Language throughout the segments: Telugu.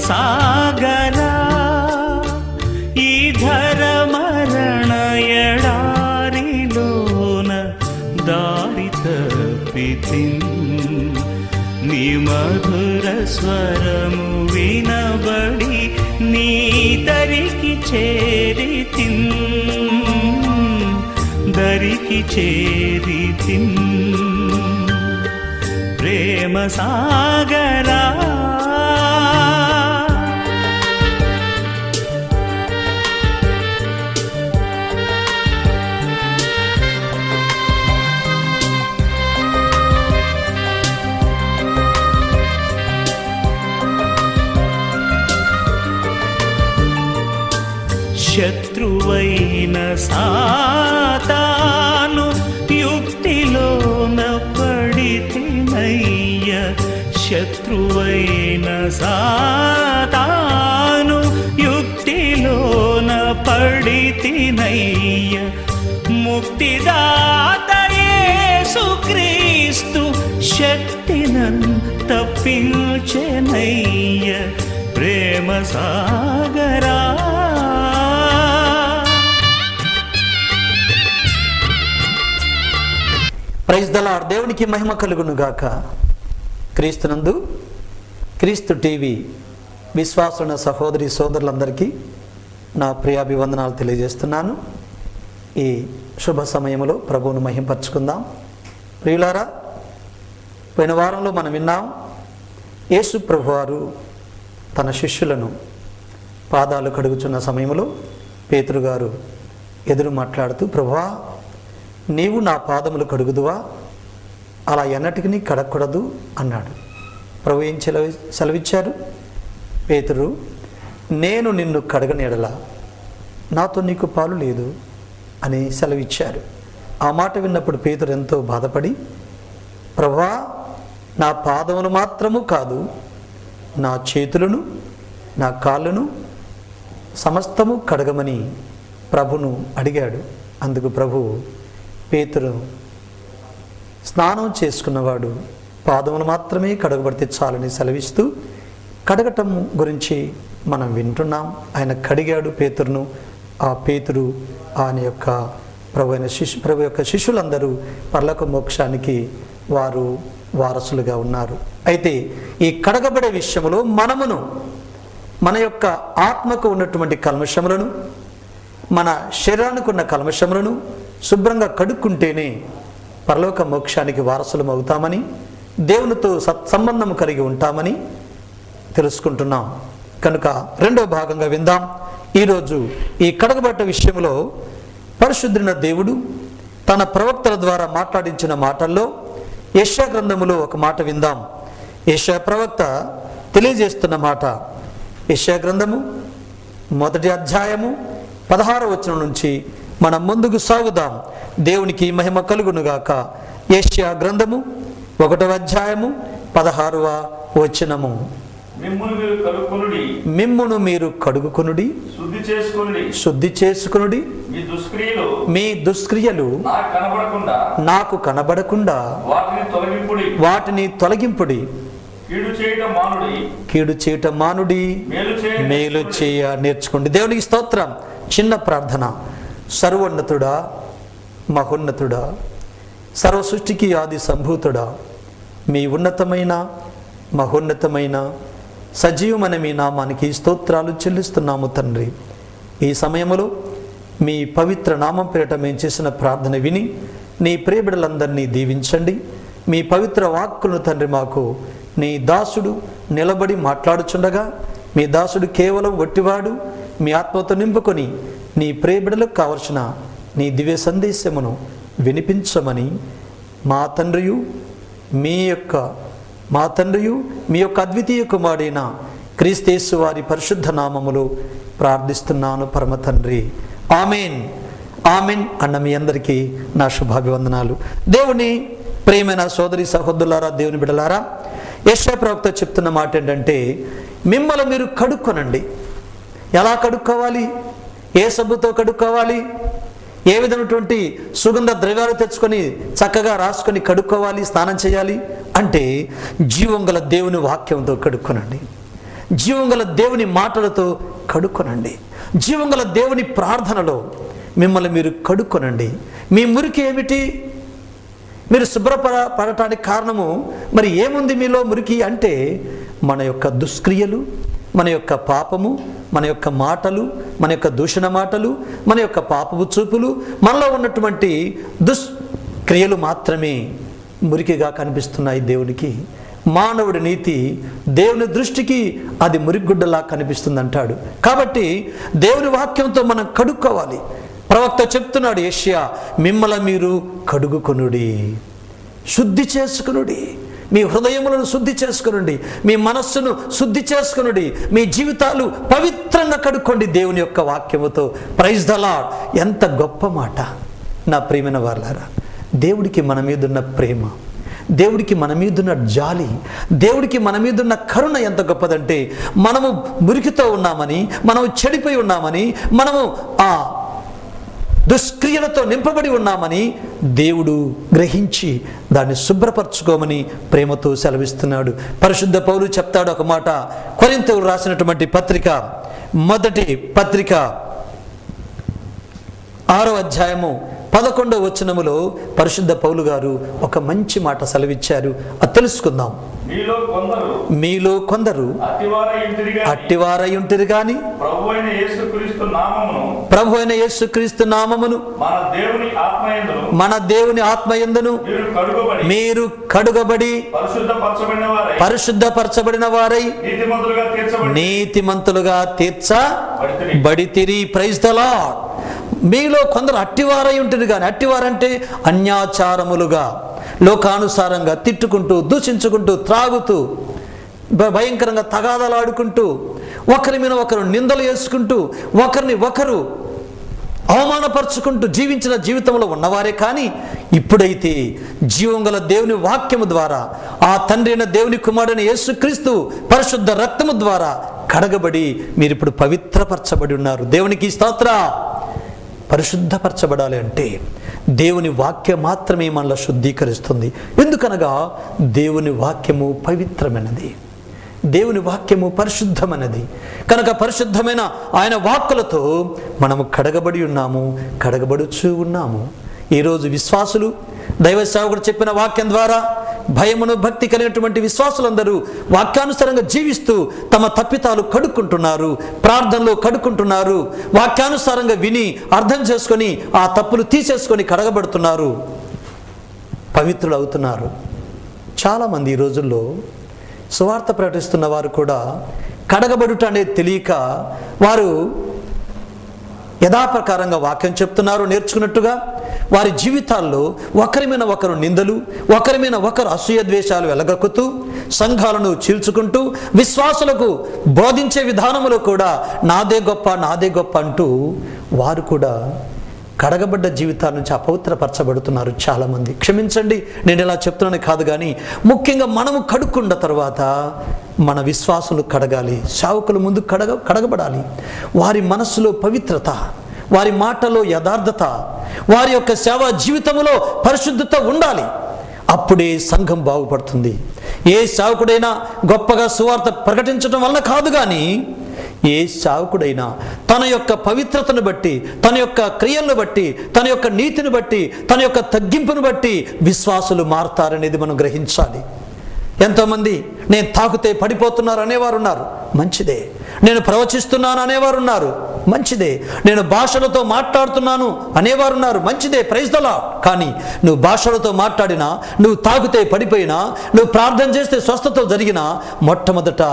సాగరా ఈ ధరమరణ ఎడారిలోన దారి తప్పితిన్ నీ మధుర స్వరము వినబడి నీ దరికి చేరితిన్ దరికి చేరితిన్ ప్రేమ సాగరా శత్రువైన సాతాను యుక్తిలోన పడితినయ్య శత్రువైన సాతాను యుక్తిలోన పడితినయ్య ముక్తిదాత యేసుక్రీస్తు శక్తినన్ తప్పించెనయ్య ప్రేమ సాగరా. Praise the lord. దేవునికి మహిమ కలుగును గాక. క్రీస్తునందు క్రీస్తు టీవీ విశ్వాసున్న సహోదరి సోదరులందరికీ నా ప్రియాభివందనాలు తెలియజేస్తున్నాను. ఈ శుభ సమయంలో ప్రభువును మహింపరచుకుందాం. ప్రియులారా, పోయిన వారంలో మనం విన్నాం, యేసు ప్రభువారు తన శిష్యులను పాదాలు కడుగుచున్న సమయంలో పేతురు గారు ఎదురు మాట్లాడుతూ, ప్రభువా నీవు నా పాదములు కడుగుదువా, అలా ఎన్నటికి కడగకూడదు అన్నాడు. ప్రభు ఏం సెలవిచ్చారు? పేతురు, నేను నిన్ను కడగనేడలా నాతో నీకు పాలు లేదు అని సెలవిచ్చారు. ఆ మాట విన్నప్పుడు పేతురు ఎంతో బాధపడి, ప్రభువా నా పాదములు మాత్రము కాదు, నా చేతులను నా కాళ్ళను సమస్తము కడగమని ప్రభును అడిగాడు. అందుకు ప్రభు, పేతురు స్నానం చేసుకున్నవాడు పాదములు మాత్రమే కడగబడితే చాలని సెలవిస్తూ కడగటం గురించి మనం వింటున్నాం. ఆయన కడిగాడు పేతురును. ఆ పేతురు ఆయన యొక్క ప్రభు యొక్క శిష్యులందరూ పరలోక మోక్షానికి వారు వారసులుగా ఉన్నారు. అయితే ఈ కడగబడే విషయంలో మనమును మన యొక్క ఆత్మకు ఉన్నటువంటి కల్మషములను, మన శరీరానికి ఉన్న కల్మషములను శుభ్రంగా కడుక్కుంటేనే పరలోక మోక్షానికి వారసులం అవుతామని, దేవునితో సత్సంబంధం కలిగి ఉంటామని తెలుసుకుంటున్నాం. కనుక రెండో భాగంగా విందాం. ఈరోజు ఈ కడగబడ్డ విషయంలో పరిశుద్ధుడైన దేవుడు తన ప్రవక్తల ద్వారా మాట్లాడించిన మాటల్లో యెషయా గ్రంథములో ఒక మాట విందాం. యెషయా ప్రవక్త తెలియజేస్తున్న మాట, యెషయా గ్రంథము 1వ అధ్యాయము 16వ వచనం నుంచి మనం ముందుకు సాగుదాం. దేవునికి మహిమ కలుగునుగాక. యెషయా గ్రంథము 1వ అధ్యాయము 16వ వచనము. మిమ్మును మీరు కడుగుకొనుడి, శుద్ధి చేసుకొనుడి, మీ దుష్క్రియలు నాకు కనబడకుండా వాటిని తొలగింపుడి, కీడు చేయటం మానుడి, మేలు చేయ నేర్చుకోండి. దేవునికి స్తోత్రం. చిన్న ప్రార్థన. సర్వోన్నతుడా, మహోన్నతుడా, సర్వ సృష్టికి ఆది సంభూతుడా, మీ ఉన్నతమైన మహోన్నతమైన సజీవమైన మీ నామానికి స్తోత్రాలు చెల్లిస్తున్నాము తండ్రి. ఈ సమయంలో మీ పవిత్ర నామం పేరిట మేము చేసిన ప్రార్థన విని నీ ప్రియబిడలందరినీ దీవించండి. మీ పవిత్ర వాక్కులను తండ్రి మాకు నీ దాసుడు నిలబడి మాట్లాడుచుండగా, మీ దాసుడు కేవలం వట్టివాడు, మీ ఆత్మతో నింపుకొని నీ ప్రియబిడలకు కావలసిన నీ దివ్య సందేశమును వినిపించమని మా తండ్రియు మీ యొక్క అద్వితీయ కుమారుడైన క్రీస్తు వారి పరిశుద్ధ నామములో ప్రార్థిస్తున్నాను పరమ తండ్రి. Amen, amen. అన్న మీ అందరికీ నా శుభాభివందనాలు. దేవుని ప్రియమైన సోదరి సహోదరులారా, దేవుని బిడ్డలారా, యెషయా ప్రవక్త చెప్తున్న మాట ఏంటంటే, మిమ్మల్ని మీరు కడుక్కొనండి. ఎలా కడుక్కోవాలి? ఏ సబ్బుతో కడుక్కోవాలి? ఏ విధమైనటువంటి సుగంధ ద్రవ్యాలు తెచ్చుకొని చక్కగా రాసుకొని కడుక్కోవాలి, స్నానం చేయాలి అంటే జీవం గల దేవుని వాక్యంతో కడుక్కొనండి. జీవంగల దేవుని మాటలతో కడుక్కొనండి. జీవంగల దేవుని ప్రార్థనలో మిమ్మల్ని మీరు కడుక్కొనండి. మీ మురికి ఏమిటి? మీరు శుభ్రపడటానికి కారణము మరి ఏముంది మీలో మురికి అంటే మన యొక్క దుష్క్రియలు, మన యొక్క పాపము, మన యొక్క మాటలు, మన యొక్క దూషణ మాటలు, మన యొక్క పాపపు చూపులు, మనలో ఉన్నటువంటి దుష్క్రియలు మాత్రమే మురికిగా కనిపిస్తున్నాయి దేవునికి. మానవుడి నీతి దేవుని దృష్టికి అది మురిగుడ్డలా కనిపిస్తుంది అంటాడు. కాబట్టి దేవుని వాక్యంతో మనం కడుక్కోవాలి. ప్రవక్త చెప్తున్నాడు యెషయా, మిమ్మల్ని మీరు కడుగుకొనుడి, శుద్ధి చేసుకొనుడి, మీ హృదయములను శుద్ధి చేసుకొనుడి, మీ మనస్సును శుద్ధి చేసుకొనుడి, మీ జీవితాలు పవిత్రంగా కడుక్కోండి దేవుని యొక్క వాక్యముతో. Praise the lord. ఎంత గొప్ప మాట నా ప్రియమైన వారలారా. దేవుడికి మన మీదున్న ప్రేమ, దేవుడికి మన మీదున్న జాలి, దేవుడికి మన మీదున్న కరుణ ఎంత గొప్పదంటే మనము మురికితో ఉన్నామని, మనము చెడిపోయి ఉన్నామని, మనము ఆ దుష్క్రియలతో నింపబడి ఉన్నామని దేవుడు గ్రహించి దాన్ని శుభ్రపరచుకోమని ప్రేమతో సెలవిస్తున్నాడు. పరిశుద్ధ పౌలు చెప్తాడు ఒక మాట. కొరింథీయులకు రాసినటువంటి పత్రిక, మొదటి పత్రిక 6వ అధ్యాయము 11వ వచనములో పరిశుద్ధ పౌలు గారు ఒక మంచి మాట సెలవిచ్చారు. అది తెలుసుకుందాం. మీలో కొందరు అట్టివారై ఉంటిరి గాని ప్రభు అయిన యేసుక్రీస్తు నామమును మన దేవుని ఆత్మయందును మీరు కడుగబడి పరిశుద్ధపరచబడిన వారై నీతిమంతులుగా తీర్చబడితిరి. Praise the lord. మీలో కొందరు అట్టివారై ఉంటుంది కానీ, అట్టివారంటే అన్యాచారములుగా, లోకానుసారంగా తిట్టుకుంటూ, దూషించుకుంటూ, త్రాగుతూ, భయంకరంగా తగాదలాడుకుంటూ, ఒకరి మీద ఒకరు నిందలు వేసుకుంటూ, ఒకరిని ఒకరు అవమానపరుచుకుంటూ జీవించిన జీవితంలో ఉన్నవారే. కానీ ఇప్పుడైతే జీవంగల దేవుని వాక్యము ద్వారా, ఆ తండ్రి అయిన దేవుని కుమారుడైన యేసుక్రీస్తు పరిశుద్ధ రక్తము ద్వారా కడగబడి మీరు ఇప్పుడు పవిత్రపరచబడి ఉన్నారు. దేవునికి స్తోత్రం. పరిశుద్ధపరచబడాలి అంటే దేవుని వాక్యం మాత్రమే మనల్ని శుద్ధీకరిస్తుంది. ఎందుకనగా దేవుని వాక్యము పవిత్రమైనది, దేవుని వాక్యము పరిశుద్ధమైనది. కనుక పరిశుద్ధమైన ఆయన వాక్కులతో మనము కడగబడి ఉన్నాము, కడగబడుచూ ఉన్నాము. ఈరోజు విశ్వాసులు దైవ సేవకుడు చెప్పిన వాక్యం ద్వారా భయమును భక్తి కలిగినటువంటి విశ్వాసులందరూ వాక్యానుసారంగా జీవిస్తూ తమ తప్పితాలు కడుక్కుంటున్నారు, ప్రార్థనలో కడుక్కుంటున్నారు, వాక్యానుసారంగా విని అర్థం చేసుకొని ఆ తప్పులు తీసేసుకొని కడగబడుతున్నారు, పవిత్రులు అవుతున్నారు. చాలామంది ఈ రోజుల్లో సువార్త ప్రకటిస్తున్న వారు కూడా కడగబడుట అనేది తెలియక వారు యథాప్రకారంగా వాక్యం చెప్తున్నారు నేర్చుకున్నట్టుగా. వారి జీవితాల్లో ఒకరి మీద ఒకరు నిందలు, ఒకరి మీద ఒకరు అసూయ ద్వేషాలు వెలగక్కుతూ, సంఘాలను చీల్చుకుంటూ, విశ్వాసులకు బోధించే విధానములో కూడా నాదే గొప్ప, నాదే గొప్ప అంటూ వారు కూడా కడగబడ్డ జీవితాల నుంచి అపవిత్రపరచబడుతున్నారు చాలామంది. క్షమించండి, నేను ఇలా చెప్తున్నాను కాదు, కానీ ముఖ్యంగా మనము కడుక్కున్న తర్వాత మన విశ్వాసులు కడగాలి, సేవకుల ముందు కడగబడాలి. వారి మనస్సులో పవిత్రత, వారి మాటలో యథార్థత, వారి యొక్క సేవా జీవితంలో పరిశుద్ధత ఉండాలి. అప్పుడే సంఘం బాగుపడుతుంది. ఏ సేవకుడైనా గొప్పగా సువార్త ప్రకటించడం వలన కాదు, కానీ ఏ సేవకుడైనా తన యొక్క పవిత్రతను బట్టి, తన యొక్క క్రియలను బట్టి, తన యొక్క నీతిని బట్టి, తన యొక్క తగ్గింపును బట్టి విశ్వాసులు మారుతారనేది మనం గ్రహించాలి. ఎంతోమంది నేను తాకితే పడిపోతున్నారు అనేవారు ఉన్నారు, మంచిదే. నేను ప్రవచిస్తున్నాను అనేవారు ఉన్నారు, మంచిదే. నేను భాషలతో మాట్లాడుతున్నాను అనేవారు ఉన్నారు, మంచిదే. Praise the lord. కానీ నువ్వు భాషలతో మాట్లాడినా, నువ్వు తాకితే పడిపోయినా, నువ్వు ప్రార్థన చేస్తే స్వస్థత జరిగినా, మొట్టమొదట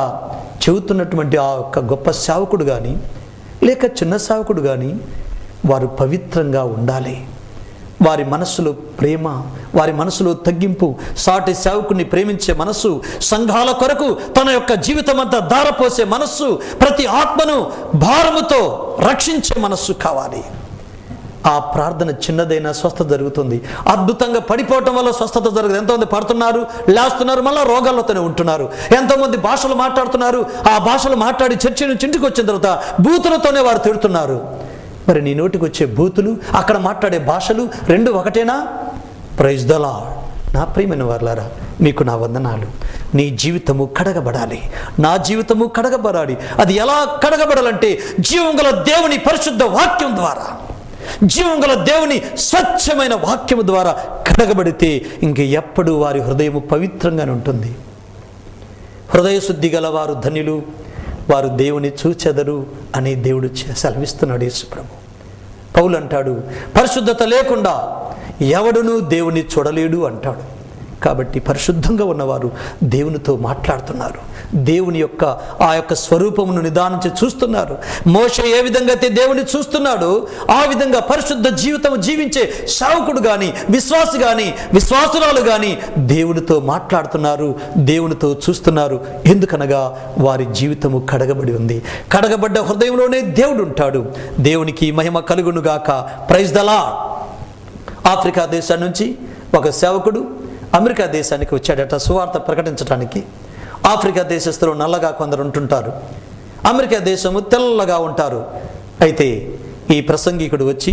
చెబుతున్నటువంటి ఆ యొక్క గొప్ప సేవకుడు కానీ లేక చిన్న సేవకుడు కానీ వారు పవిత్రంగా ఉండాలి. వారి మనస్సులో ప్రేమ, వారి మనసులో తగ్గింపు, సాటి సేవకుని ప్రేమించే మనస్సు, సంఘాల కొరకు తన యొక్క జీవితం అంతా ధారపోసే మనస్సు, ప్రతి ఆత్మను భారముతో రక్షించే మనస్సు కావాలి. ఆ ప్రార్థన చిన్నదైనా స్వస్థత జరుగుతుంది. అద్భుతంగా పడిపోవటం వల్ల స్వస్థత జరగదు. ఎంతోమంది పడుతున్నారు, లేస్తున్నారు, మళ్ళీ రోగాలతోనే ఉంటున్నారు. ఎంతోమంది భాషలు మాట్లాడుతున్నారు, ఆ భాషలు మాట్లాడి చర్చి నుంచి ఇంటికి వచ్చిన తర్వాత బూతులతోనే వారు తిడుతున్నారు. మరి నీ నోటికి వచ్చే బూతులు, అక్కడ మాట్లాడే భాషలు రెండు ఒకటేనా? Praise the lord. నా ప్రియమైన వారలారా, మీకు నా వందనాలు. నీ జీవితము కడగబడాలి, నా జీవితము కడగబడాలి. అది ఎలా కడగబడాలంటే జీవం గల దేవుని పరిశుద్ధ వాక్యం ద్వారా, జీవం గల దేవుని స్వచ్ఛమైన వాక్యము ద్వారా కడగబడితే ఇంక ఎప్పుడు వారి హృదయము పవిత్రంగానే ఉంటుంది. హృదయ శుద్ధి గల వారు ధన్యులు, వారు దేవుని చూచెదరు అని దేవుడు సెలవిస్తున్నాడు యేసుప్రభు. పౌలు అంటాడు, పరిశుద్ధత లేకుండా ఎవడునూ దేవుని చూడలేడు అంటాడు. కాబట్టి పరిశుద్ధంగా ఉన్నవారు దేవునితో మాట్లాడుతున్నారు, దేవుని యొక్క ఆ యొక్క స్వరూపమును నిదానించి చూస్తున్నారు. మోషే ఏ విధంగా అయితే దేవుని చూస్తున్నాడు, ఆ విధంగా పరిశుద్ధ జీవితం జీవించే సేవకుడు కానీ, విశ్వాసి కానీ, విశ్వాసురాలు కానీ దేవునితో మాట్లాడుతున్నారు, దేవునితో చూస్తున్నారు. ఎందుకనగా వారి జీవితము కడగబడి ఉంది. కడగబడ్డ హృదయంలోనే దేవుడు ఉంటాడు. దేవునికి మహిమ కలుగునుగాక. Praise the lord. ఆఫ్రికా దేశం నుంచి ఒక సేవకుడు అమెరికా దేశానికి వచ్చాడట సువార్త ప్రకటించడానికి. ఆఫ్రికా దేశస్తులు నల్లగా కొందరు ఉంటుంటారు, అమెరికా దేశము తెల్లగా ఉంటారు. అయితే ఈ ప్రసంగికుడు వచ్చి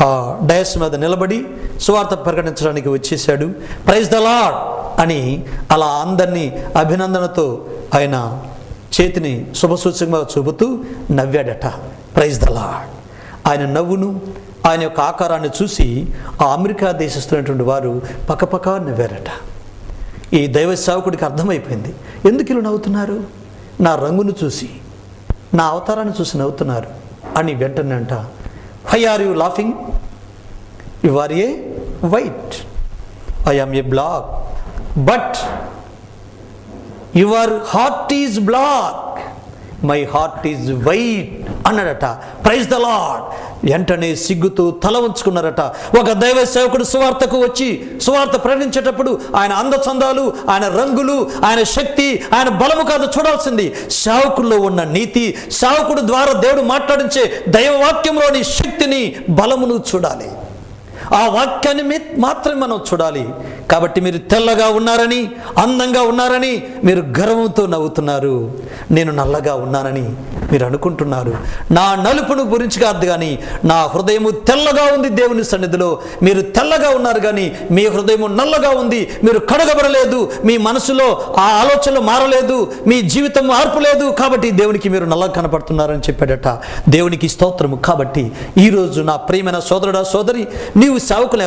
ఆ డయస్ మీద నిలబడి సువార్త ప్రకటించడానికి వచ్చేసాడు. ప్రైజ్ ద లార్డ్ అని అలా అందరినీ అభినందనతో ఆయన చేతిని శుభసూచకంగా చూపుతూ నవ్వాడట. Praise the lord. ఆయన నవ్వును, ఆయన యొక్క ఆకారాన్ని చూసి ఆ అమెరికా దేశస్తున్నటువంటి వారు పక్కపక్క నవ్వారట. ఈ దైవ సేవకుడికి అర్థమైపోయింది, ఎందుకు ఇలా నవ్వుతున్నారు, నా రంగును చూసి, నా అవతారాన్ని చూసి నవ్వుతున్నారు అని. వెంటనే అంట, why are you laughing, you are a white, I am a black, but your heart is black, my heart is white అన్నాడట. Praise the lord. వెంటనే సిగ్గుతూ తల ఉంచుకున్నారట. ఒక దైవ సేవకుడు సువార్తకు వచ్చి సువార్త ప్రకటించేటప్పుడు ఆయన అందచందాలు, ఆయన రంగులు, ఆయన శక్తి, ఆయన బలము కాదు చూడాల్సింది, సేవకుల్లో ఉన్న నీతి, సేవకుడు ద్వారా దేవుడు మాట్లాడించే దైవవాక్యంలోని శక్తిని, బలమును చూడాలి. ఆ వాక్యాన్ని మాత్రమే మనం చూడాలి. కాబట్టి మీరు తెల్లగా ఉన్నారని, అందంగా ఉన్నారని మీరు గర్వంతో నవ్వుతున్నారు. నేను నల్లగా ఉన్నానని మీరు అనుకుంటున్నారు. నా నలుపును గురించి కాదు కానీ నా హృదయము తెల్లగా ఉంది దేవుని సన్నిధిలో. మీరు తెల్లగా ఉన్నారు కానీ మీ హృదయము నల్లగా ఉంది. మీరు కడగబడలేదు, మీ మనసులో ఆ ఆలోచనలు మారలేదు, మీ జీవితం మార్పు లేదు. కాబట్టి దేవునికి మీరు నల్లగా కనపడుతున్నారని చెప్పాడట. దేవునికి స్తోత్రము. కాబట్టి ఈరోజు నా ప్రియమైన సోదరుడా సోదరి, నీవు సేవకులు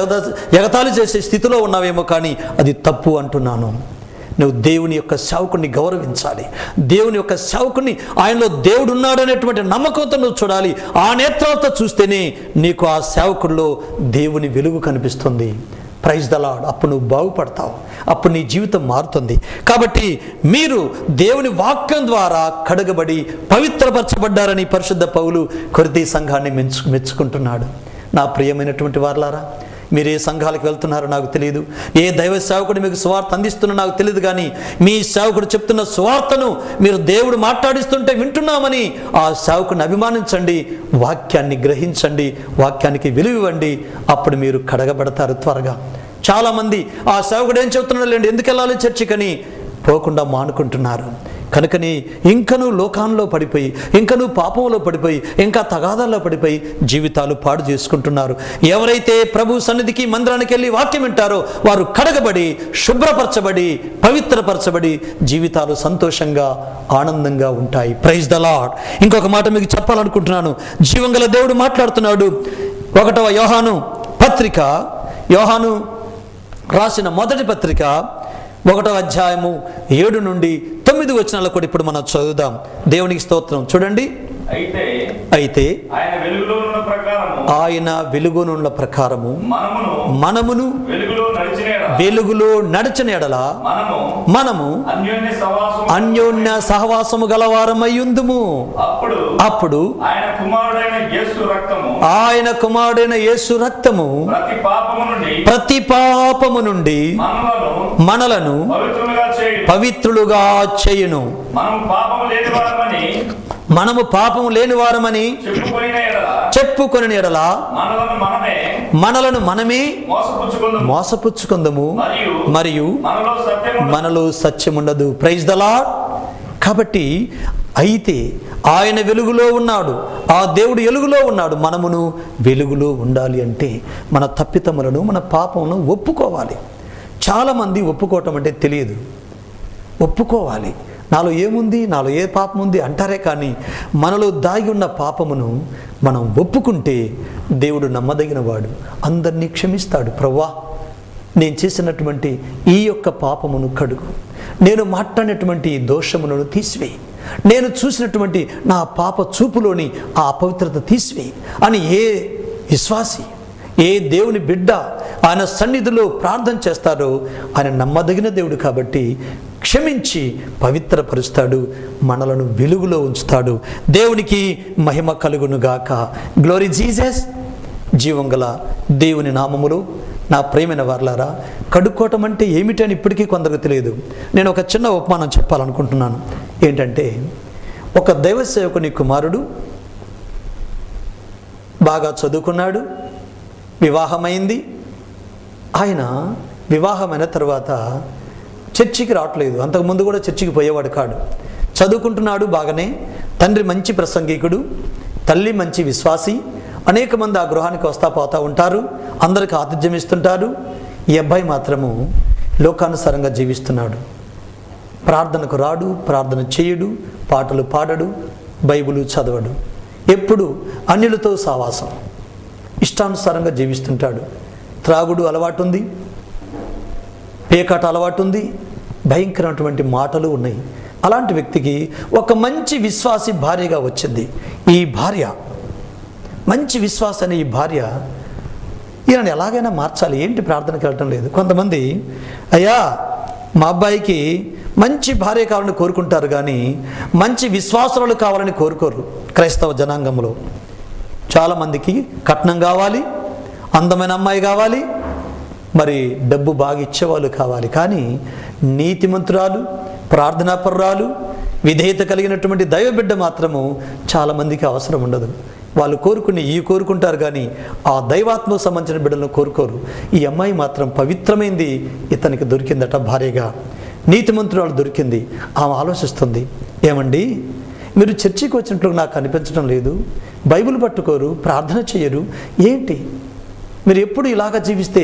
ఎగతాళి చేసే స్థితిలో ఉన్నావేమో, కానీ అది తప్పు అంటున్నాను. నువ్వు దేవుని యొక్క సేవకుని గౌరవించాలి. దేవుని యొక్క సేవకుని, ఆయనలో దేవుడు ఉన్నాడనేటువంటి నమ్మకంతో నువ్వు చూడాలి. ఆ నేత్రాలతో చూస్తేనే నీకు ఆ సేవకుల్లో దేవుని వెలుగు కనిపిస్తుంది. Praise the lord. అప్పుడు నువ్వు బాగుపడతావు, అప్పుడు నీ జీవితం మారుతుంది. కాబట్టి మీరు దేవుని వాక్యం ద్వారా కడగబడి పవిత్రపరచబడ్డారని పరిశుద్ధ పౌలు కొరింథీ సంఘాన్ని మెచ్చుకుంటున్నాడు. నా ప్రియమైనటువంటి వారలారా, మీరు ఏ సంఘాలకు వెళ్తున్నారో నాకు తెలియదు, ఏ దైవ సేవకుడు మీకు సువార్త అందిస్తున్నా నాకు తెలియదు, కానీ మీ సేవకుడు చెప్తున్న సువార్తను మీరు దేవుడు మాట్లాడిస్తుంటే వింటున్నామని ఆ సేవకుని అభిమానించండి, వాక్యాన్ని గ్రహించండి, వాక్యానికి విలువివ్వండి. అప్పుడు మీరు కడగబడతారు త్వరగా. చాలామంది ఆ సేవకుడు ఏం చెప్తున్నాడు లేండి, ఎందుకు వెళ్ళాలి చర్చికని పోకుండా మానుకుంటున్నారు. కనుకని ఇంకనూ లోకాల్లో పడిపోయి, ఇంకనూ పాపంలో పడిపోయి, ఇంకా తగాదాల్లో పడిపోయి జీవితాలు పాడు చేసుకుంటున్నారు. ఎవరైతే ప్రభు సన్నిధికి మందిరానికి వెళ్ళి వాక్యం వింటారో వారు కడగబడి, శుభ్రపరచబడి, పవిత్రపరచబడి జీవితాలు సంతోషంగా, ఆనందంగా ఉంటాయి. Praise the lord. ఇంకొక మాట మీకు చెప్పాలనుకుంటున్నాను. జీవంగల దేవుడు మాట్లాడుతున్నాడు. 1వ యోహాను పత్రిక, యోహాను రాసిన మొదటి పత్రిక 1వ అధ్యాయము 7 నుండి 9 వచనాలు కూడా ఇప్పుడు మనం చదువుదాం. దేవునికి స్తోత్రం. చూడండి. అయితే ఆయన వెలుగునున్న ప్రకారము మనమును వెలుగులో నడిచిన ఎడల మనము అన్యోన్య సహవాసము గలవారమయ్యుందుము. అప్పుడు ఆయన కుమారుడైన యేసు రక్తము ప్రతి పాపము నుండి మనలను పవిత్రులుగా చేయును. మనము పాపము లేని వారమని చెప్పుకొని ఎడల మనలను మనమే మోసపుచ్చుకుందము, మరియు మనలో సత్యముండదు. Praise the lord. కాబట్టి అయితే ఆయన వెలుగులో ఉన్నాడు, ఆ దేవుడు వెలుగులో ఉన్నాడు. మనమును వెలుగులో ఉండాలి అంటే మన తప్పితములను, మన పాపమును ఒప్పుకోవాలి. చాలామంది ఒప్పుకోవటం అంటే తెలియదు. ఒప్పుకోవాలి. నాలో ఏముంది, నాలో ఏ పాపం ఉంది అంటారే కానీ మనలో దాగి ఉన్న పాపమును మనం ఒప్పుకుంటే దేవుడు నమ్మదగిన వాడు, అందరినీ క్షమిస్తాడు. ప్రభువా, నేను చేసినటువంటి ఈ యొక్క పాపమును కడుగు, నేను మాట్లాడినటువంటి ఈ దోషములను తీసివేయి, నేను చూసినటువంటి నా పాప చూపులోని ఆ అపవిత్రత తీసివేయి అని ఏ విశ్వాసి, ఏ దేవుని బిడ్డ ఆయన సన్నిధిలో ప్రార్థన చేస్తారో ఆయన నమ్మదగిన దేవుడు కాబట్టి క్షమించి పవిత్రపరుస్తాడు, మనలను వెలుగులో ఉంచుతాడు. దేవునికి మహిమ కలుగునుగాక. Glory Jesus. జీవం గల దేవుని నామములో నా ప్రియమైన వారలారా, కడుక్కోవటం అంటే ఏమిటి అని ఇప్పటికీ కొందరికి తెలియదు. నేను ఒక చిన్న ఉపమానం చెప్పాలనుకుంటున్నాను. ఏంటంటే, ఒక దైవ సేవకుని కుమారుడు బాగా చదువుకున్నాడు, వివాహమైంది. ఆయన వివాహమైన తర్వాత చర్చికి రావట్లేదు. అంతకుముందు కూడా చర్చికి పోయేవాడు కాడు. చదువుకుంటున్నాడు బాగానే, తండ్రి మంచి ప్రసంగికుడు, తల్లి మంచి విశ్వాసి, అనేక మంది ఆ గృహానికి వస్తా పోతూ ఉంటారు, అందరికి ఆతిథ్యం ఇస్తుంటారు. ఈ అబ్బాయి మాత్రము లోకానుసారంగా జీవిస్తున్నాడు. ప్రార్థనకు రాడు, ప్రార్థన చేయడు, పాటలు పాడడు, బైబిలు చదవడు, ఎప్పుడు అన్యులతో సావాసం, ఇష్టానుసారంగా జీవిస్తుంటాడు. త్రాగుడు అలవాటు ఉంది, పేకాట అలవాటు ఉంది, భయంకరమైనటువంటి మాటలు ఉన్నాయి. అలాంటి వ్యక్తికి ఒక మంచి విశ్వాసి భార్యగా వచ్చింది. ఈ భార్య మంచి విశ్వాస అనే ఈ భార్య ఈయనను ఎలాగైనా మార్చాలి. ఏంటి ప్రార్థనకి వెళ్ళటం లేదు. కొంతమంది అయ్యా మా అబ్బాయికి మంచి భార్య కావాలని కోరుకుంటారు కానీ మంచి విశ్వాసాలు కావాలని కోరుకోరు. క్రైస్తవ జనాంగంలో చాలామందికి కట్నం కావాలి, అందమైన అమ్మాయి కావాలి, మరి డబ్బు బాగా ఇచ్చేవాళ్ళు కావాలి. కానీ నీతిమంతురాలు, ప్రార్థనాపరురాలు, విధేయత కలిగినటువంటి దైవబిడ్డ మాత్రము చాలామందికి అవసరం ఉండదు. వాళ్ళు కోరుకుంటారు కానీ ఆ దైవాత్మకు సంబంధించిన బిడ్డలను కోరుకోరు. ఈ అమ్మాయి మాత్రం పవిత్రమైంది ఇతనికి దొరికిందట భార్యగా, నీతిమంతురాలు దొరికింది. ఆమె ఆలోచిస్తుంది, ఏమండి మీరు చర్చికి వచ్చినట్లు నాకు అనిపించడం లేదు, బైబిల్ పట్టుకోరు, ప్రార్థన చేయరు, ఏంటి మీరు ఎప్పుడు ఇలాగ జీవిస్తే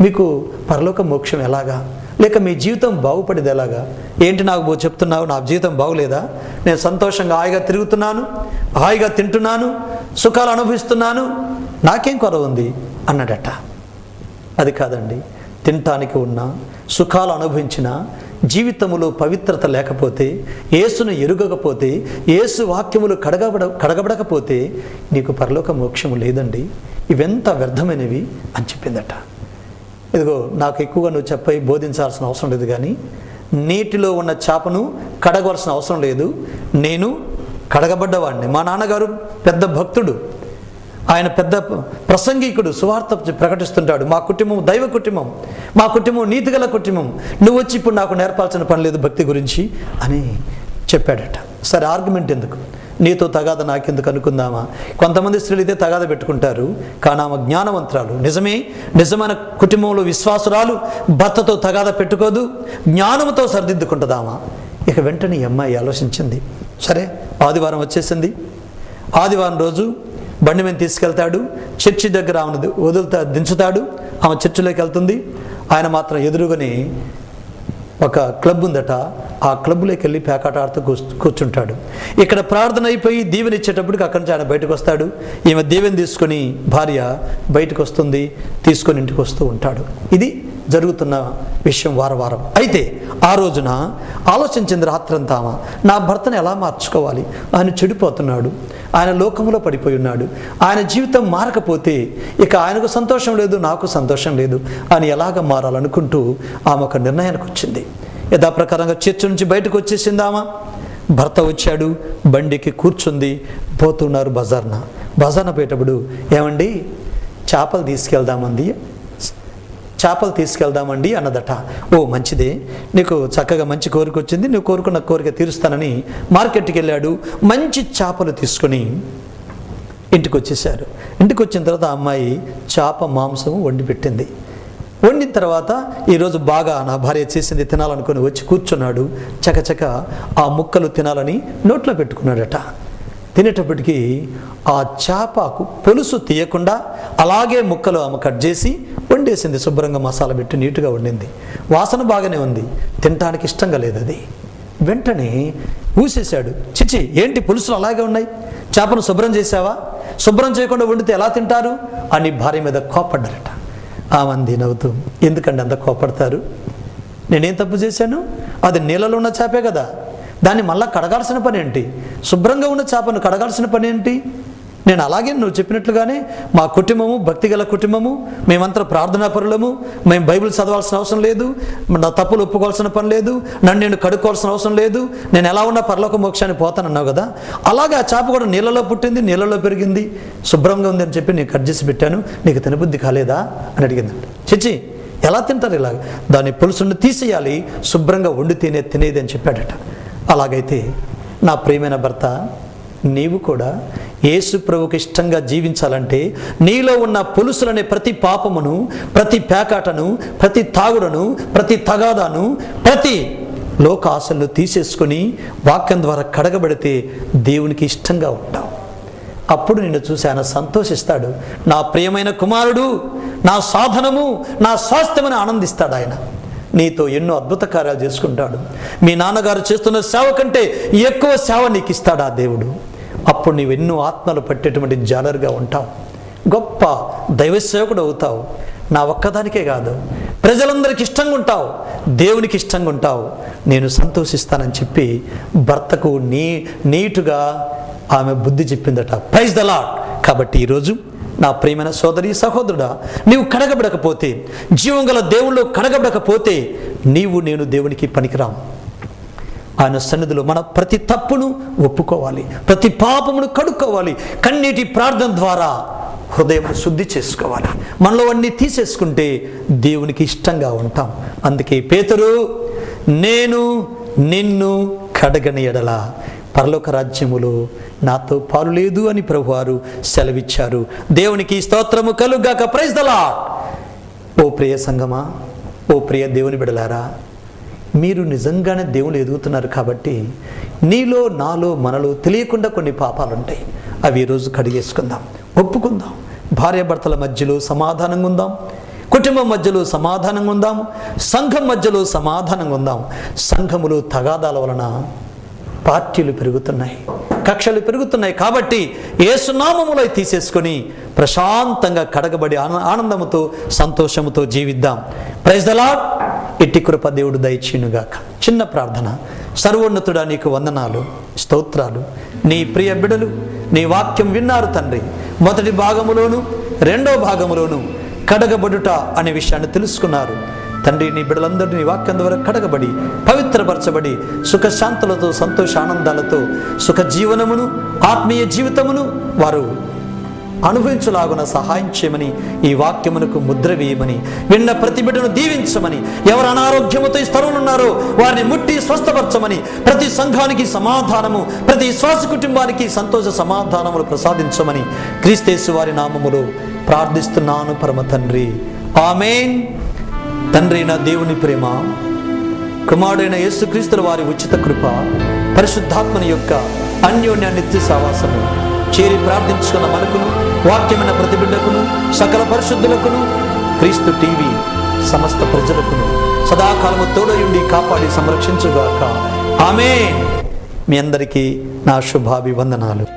మీకు పరలోక మోక్షం ఎలాగా, లేక మీ జీవితం బాగుపడేది ఎలాగా? ఏంటి నాకు చెప్తున్నావు, నా జీవితం బాగులేదా? నేను సంతోషంగా హాయిగా తిరుగుతున్నాను, హాయిగా తింటున్నాను, సుఖాలు అనుభవిస్తున్నాను, నాకేం కొరవ ఉంది అన్నాడట. అది కాదండి, తినటానికి ఉన్న సుఖాలు అనుభవించిన జీవితములో పవిత్రత లేకపోతే, యేసును ఎరుగకపోతే, యేసు వాక్యములు కడగబడకపోతే నీకు పరలోక మోక్షము లేదండి, ఇవెంత వ్యర్థమైనవి అని చెప్పిందట. ఇదిగో నాకు ఎక్కువగా నువ్వు బోధించాల్సిన అవసరం లేదు, కానీ నీటిలో ఉన్న చేపను కడగవలసిన అవసరం లేదు, నేను కడగబడ్డవాడిని. మా నాన్నగారు పెద్ద భక్తుడు, ఆయన పెద్ద ప్రసంగికుడు, సువార్త ప్రకటిస్తుంటాడు. మా కుటుంబం దైవ కుటుంబం, మా కుటుంబం నీతిగల కుటుంబం, నువ్వు వచ్చి ఇప్పుడు నాకు నేర్పాల్సిన పని లేదు భక్తి గురించి అని చెప్పాడట. సరే, ఆర్గ్యుమెంట్ ఎందుకు, నీతో తగాద నాకెందుకు అనుకుందామా? కొంతమంది స్త్రీలు అయితే తగాద పెట్టుకుంటారు, కానీ ఆమె జ్ఞానవంతురాలు, నిజమైన కుటుంబంలో విశ్వాసురాలు, భర్తతో తగాద పెట్టుకోదు, జ్ఞానంతో సరిదిద్దుకుంటుందామా. ఇక వెంటనే ఈ అమ్మాయి ఆలోచించింది. సరే, ఆదివారం వచ్చేసింది. ఆదివారం రోజు బండి మీద తీసుకెళ్తాడు, చర్చి దగ్గర ఆమెను దించుతాడు, ఆమె చర్చిలోకి వెళ్తుంది. ఆయన మాత్రం ఎదురుగానే ఒక క్లబ్ ఉందట, ఆ క్లబ్లోకి వెళ్ళి పేకాట ఆడుతూ కూర్చుంటాడు. ఇక్కడ ప్రార్థన అయిపోయి దీవెన ఇచ్చేటప్పటికి అక్కడి నుంచి ఆయన బయటకు వస్తాడు. ఈమె దీవెన తీసుకొని భార్య బయటకు వస్తుంది, తీసుకొని ఇంటికి వస్తూ ఉంటాడు. ఇది జరుగుతున్న విషయం వారం. అయితే ఆ రోజున ఆలోచించింది రాత్రంతా, నా భర్తను ఎలా మార్చుకోవాలి, ఆయన చెడిపోతున్నాడు, ఆయన లోకంలో పడిపోయి ఉన్నాడు, ఆయన జీవితం మారకపోతే ఇక ఆయనకు సంతోషం లేదు, నాకు సంతోషం లేదు అని ఎలాగ మారాలనుకుంటూ ఆమె ఒక నిర్ణయానికి వచ్చింది. యథాప్రకారంగా చర్చి నుంచి బయటకు వచ్చేసింది ఆమె. భర్త వచ్చాడు, బండికి కూర్చుంది, పోతున్నారు బజార్న పోయేటప్పుడు, ఏమండి చేపలు తీసుకెళ్దామండి అన్నదట. ఓ మంచిదే, నీకు చక్కగా మంచి కోరిక వచ్చింది, నువ్వు కోరుకున్న కోరిక తీరుస్తానని మార్కెట్కి వెళ్ళాడు. మంచి చేపలు తీసుకొని ఇంటికి వచ్చేసారు. ఇంటికి వచ్చిన తర్వాత ఆ అమ్మాయి చేప మాంసం వండి పెట్టింది. వండిన తర్వాత ఈరోజు బాగా నా భార్య చేసింది తినాలనుకుని వచ్చి కూర్చున్నాడు. చకచక ఆ ముక్కలు తినాలని నోట్లో పెట్టుకున్నాడట. తినేటప్పటికీ ఆ చేపకు పులుసు తీయకుండా అలాగే ముక్కలు ఆమె కట్ చేసి వండి వండేసింది, శుభ్రంగా మసాలా పెట్టి నీట్గా వండింది, వాసన బాగానే ఉంది, తినటానికి ఇష్టంగా లేదు అది. వెంటనే ఊసేశాడు, చిచి ఏంటి పులుసులు అలాగే ఉన్నాయి, చేపను శుభ్రం చేసావా, శుభ్రం చేయకుండా వండితే ఎలా తింటారు అని భార్య మీద కోపడ్డారట. ఆమంది నవ్వుతూ, ఎందుకండి అంత కోపడతారు, నేనేం తప్పు చేశాను, అది నీళ్ళలో ఉన్న చేపే కదా, దాన్ని మళ్ళా కడగాల్సిన పని ఏంటి, శుభ్రంగా ఉన్న చేపను కడగాల్సిన పని ఏంటి, నేను అలాగే నువ్వు చెప్పినట్లుగానే మా కుటుంబము భక్తిగల కుటుంబము, మేమంతా ప్రార్థనాపరులము, మేము బైబిల్ చదవాల్సిన అవసరం లేదు, నా తప్పులు ఒప్పుకోవాల్సిన పని లేదు, నన్ను నేను కడుక్కోవాల్సిన అవసరం లేదు, నేను ఎలా ఉన్నా పరలోక మోక్షాన్ని పోతానన్నావు కదా, అలాగే ఆ చేప కూడా నీళ్ళలో పుట్టింది, నీళ్ళలో పెరిగింది, శుభ్రంగా ఉంది అని చెప్పి నేను కట్ చేసి పెట్టాను, నీకు తినబుద్ధి కాలేదా అని అడిగిందంట. చిచి ఎలా తింటారు ఇలాగ, దాని పులుసుని తీసేయాలి, శుభ్రంగా వండి తినేది అని చెప్పాడట. అలాగైతే నా ప్రియమైన భర్త, నీవు కూడా యేసు ప్రభువుకి ఇష్టంగా జీవించాలంటే నీలో ఉన్న పులుసులనే ప్రతి పాపమును, ప్రతి పేకాటను, ప్రతి తాగుడను, ప్రతి తగాదాను, ప్రతి లోక ఆశలను తీసేసుకొని వాక్యం ద్వారా కడగబడితే దేవునికి ఇష్టంగా ఉంటావు. అప్పుడు నిన్ను చూసి ఆయన సంతోషిస్తాడు, నా ప్రియమైన కుమారుడు, నా సాధనము, నా స్వాస్థ్యమని ఆనందిస్తాడు. ఆయన నీతో ఎన్నో అద్భుత కార్యాలు చేసుకుంటాడు. మీ నాన్నగారు చేస్తున్న సేవ కంటే ఎక్కువ సేవ నీకు ఇస్తాడు ఆ దేవుడు. అప్పుడు నీవు ఎన్నో ఆత్మలు పట్టేటువంటి జాలరుగా ఉంటావు, గొప్ప దైవ సేవకుడు అవుతావు. నా ఒక్కదానికే కాదు, ప్రజలందరికీ ఇష్టంగా ఉంటావు, దేవునికి ఇష్టంగా ఉంటావు. నేను సంతోషిస్తానని చెప్పి భర్తకు నీటుగా ఆమె బుద్ధి చెప్పిందట. Praise the lord. కాబట్టి ఈరోజు నా ప్రియమైన సోదరి సహోదరుడా, నీవు కడగబడకపోతే, జీవం గల దేవుళ్ళు కడగబడకపోతే నేను దేవునికి పనికిరాం. ఆయన సన్నిధిలో మన ప్రతి తప్పును ఒప్పుకోవాలి, ప్రతి పాపమును కడుక్కోవాలి, కన్నీటి ప్రార్థన ద్వారా హృదయం శుద్ధి చేసుకోవాలి. మనలో అన్నీ తీసేసుకుంటే దేవునికి ఇష్టంగా ఉంటాం. అందుకే పేతురు, నేను నిన్ను కడగని ఎడల పరలోక రాజ్యములో నాతో పాలు లేదు అని ప్రభువారు సెలవిచ్చారు. దేవునికి స్తోత్రము కలుగాక. Praise the lord. ఓ ప్రియ సంగమా, ఓ ప్రియ దేవుని బిడలారా, మీరు నిజంగానే దేవుని ఎదుగుతున్నారు కాబట్టి నీలో, నాలో, మనలో తెలియకుండా కొన్ని పాపాలు ఉంటాయి. అవి ఈరోజు కడిగేసుకుందాం, ఒప్పుకుందాం. భార్యాభర్తల మధ్యలో సమాధానంగా ఉందాం, కుటుంబం మధ్యలో సమాధానంగా ఉందాం, సంఘం మధ్యలో సమాధానంగా ఉందాం. సంఘములు తగాదాల వలన పార్టీలు పెరుగుతున్నాయి, కక్షలు పెరుగుతున్నాయి. కాబట్టి యేసునామములో తీసేసుకొని ప్రశాంతంగా కడగబడి ఆనందముతో సంతోషముతో జీవిద్దాం. Praise the lord. ఇట్టి కృప దేవుడు దయచేయునుగాక. చిన్న ప్రార్థన. సర్వోన్నతుడా, నీకు వందనాలు, స్తోత్రాలు. నీ ప్రియ బిడలు నీ వాక్యం విన్నారు తండ్రి. మొదటి భాగములోను రెండో భాగములోను కడగబడుట అనే విషయాన్ని తెలుసుకున్నారు తండ్రి. నీ బిడ్డలందరినీ నీ వాక్యం ద్వారా కడగబడి పవిత్రపరచబడి సుఖశాంతులతో, సంతోష ఆనందాలతో సుఖ జీవనమును, ఆత్మీయ జీవితమును వారు అనుభవించులాగున సహాయం చేయమని, ఈ వాక్యమునకు ముద్ర వేయమని, విన్న ప్రతి బిడ్డను దీవించమని, ఎవరు అనారోగ్యముతో ఈ స్థలంలో ఉన్నారో వారిని ముట్టి స్వస్థపరచమని, ప్రతి సంఘానికి సమాధానము, ప్రతి శ్వాస కుటుంబానికి సంతోష సమాధానములు ప్రసాదించమని క్రీస్తు వారి నామములో ప్రార్థిస్తున్నాను పరమ తండ్రి. ఆమేన్. తండ్రి అయిన దేవుని ప్రేమ, కుమారుడైన యేసుక్రీస్తుల వారి ఉచిత కృప, పరిశుద్ధాత్మని యొక్క అన్యోన్య నిత్య సహవాసము చేరి ప్రార్థించుకున్న మనకును, వాక్యమైన ప్రతి బిడ్డకును, సకల పరిశుద్ధులకును, క్రీస్తు టీవీ సమస్త ప్రజలకును సదాకాలము తోడయుండి కాపాడి సంరక్షించుగాక. ఆమేన్. మీ అందరికీ నా శుభాభివందనాలు.